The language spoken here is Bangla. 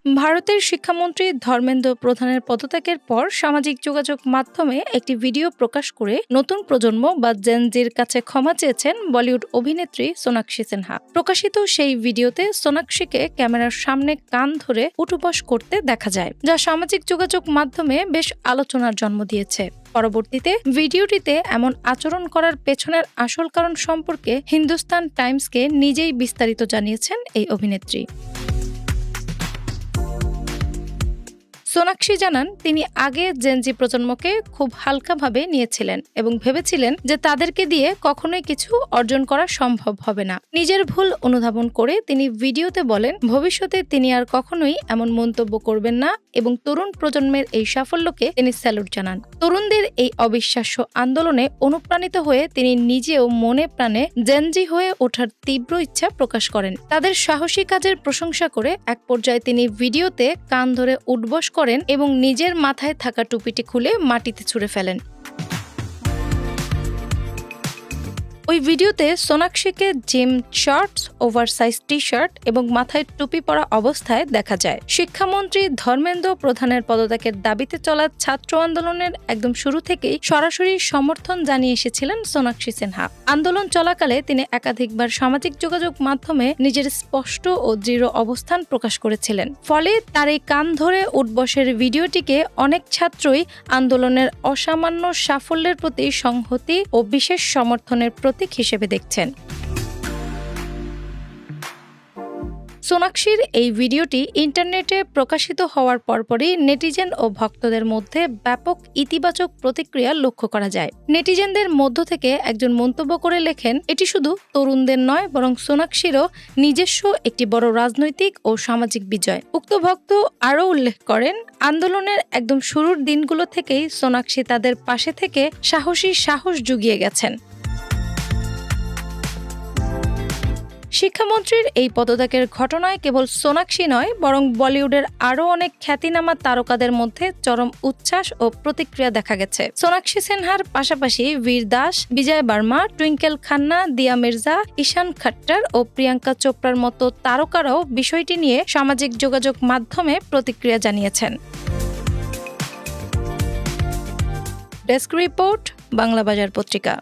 ভারতের শিক্ষামন্ত্রী ধর্মেন্দ্র প্রধানের পদত্যাগের পর সামাজিক যোগাযোগ মাধ্যমে একটি ভিডিও প্রকাশ করে নতুন প্রজন্ম বা জেনজির কাছে ক্ষমা চেয়েছেন বলিউড অভিনেত্রী সোনাক্ষী সিনহা। প্রকাশিত সেই ভিডিওতে সোনাক্ষীকে ক্যামেরার সামনে কান ধরে উঠবোস করতে দেখা যায়, যা সামাজিক যোগাযোগ মাধ্যমে বেশ আলোচনার জন্ম দিয়েছে। পরবর্তীতে ভিডিওটিতে এমন আচরণ করার পেছনের আসল কারণ সম্পর্কে হিন্দুস্তান টাইমসকে নিজেই বিস্তারিত জানিয়েছেন এই অভিনেত্রী। সোনাক্ষী জানান, তিনি আগে জেনজি প্রজন্মকে খুব হালকাভাবে নিয়েছিলেন এবং ভেবেছিলেন যে তাদেরকে দিয়ে কখনোই কিছু অর্জন করা সম্ভব হবে না। নিজের ভুল অনুধাবন করে তিনি ভিডিওতে বলেন, ভবিষ্যতে তিনি আর কখনোই এমন মন্তব্য করবেন না এবং তরুণ প্রজন্মের এই সাফল্যকে তিনি স্যালুট জানান। তরুণদের এই অবিশ্বাস্য আন্দোলনে অনুপ্রাণিত হয়ে তিনি নিজেও মনে প্রাণে জেনজি হয়ে ওঠার তীব্র ইচ্ছা প্রকাশ করেন। তাদের সাহসী কাজের প্রশংসা করে এক পর্যায়ে তিনি ভিডিওতে কান ধরে উঠবোস করেন এবং নিজের মাথায় থাকা টুপিটি খুলে মাটিতে ছুঁড়ে ফেলেন। ওই ভিডিওতে সোনাক্ষীকে জিম শর্টস, ওভারসাইজ টি-শার্ট এবং মাথায় টুপি পরা অবস্থায় দেখা যায়। শিক্ষামন্ত্রী ধর্মেন্দ্র প্রধানের পদত্যাগের দাবিতে চলা ছাত্র আন্দোলনের একদম শুরু থেকেই সরাসরি সমর্থন জানিয়ে এসেছিলেন সোনাক্ষী সিনহা। আন্দোলন চলাকালে তিনি একাধিকবার সামাজিক যোগাযোগ মাধ্যমে নিজের স্পষ্ট ও দৃঢ় অবস্থান প্রকাশ করেছিলেন। ফলে তার এই কান ধরে উঠবসের ভিডিওটিকে অনেক ছাত্রই আন্দোলনের অসামান্য সাফল্যের প্রতি সংহতি ও বিশেষ সমর্থনের প্রতীক হিসেবে দেখছেন। সোনাক্ষীর এই ভিডিওটি ইন্টারনেটে প্রকাশিত হওয়ার পরপরই নেটিজেন ও ভক্তদের মধ্যে ব্যাপক ইতিবাচক প্রতিক্রিয়া লক্ষ্য করা যায়। নেটিজেনদের মধ্য থেকে একজন মন্তব্য করে লেখেন, এটি শুধু তরুণদের নয় বরং সোনাক্ষীরও নিজস্ব একটি বড় রাজনৈতিক ও সামাজিক বিজয়। উক্ত ভক্ত আরও উল্লেখ করেন, আন্দোলনের একদম শুরুর দিনগুলো থেকেই সোনাক্ষী তাদের পাশে থেকে সাহস জুগিয়ে গেছেন। শিক্ষামন্ত্রীর এই পদত্যাগের ঘটনায় কেবল সোনাক্ষী নয় বরং বলিউডের আরও অনেক খ্যাতিনামা তারকাদের মধ্যে চরম উচ্ছ্বাস ও প্রতিক্রিয়া দেখা গেছে। সোনাক্ষী সিনহার পাশাপাশি বীর দাস, বিজয় বার্মা, টুইঙ্কেল খান্না, দিয়া মির্জা, ঈশান খট্টার ও প্রিয়াঙ্কা চোপড়ার মতো তারকারাও বিষয়টি নিয়ে সামাজিক যোগাযোগ মাধ্যমে প্রতিক্রিয়া জানিয়েছেন। ডেস্ক রিপোর্ট, বাংলা বাজার পত্রিকা।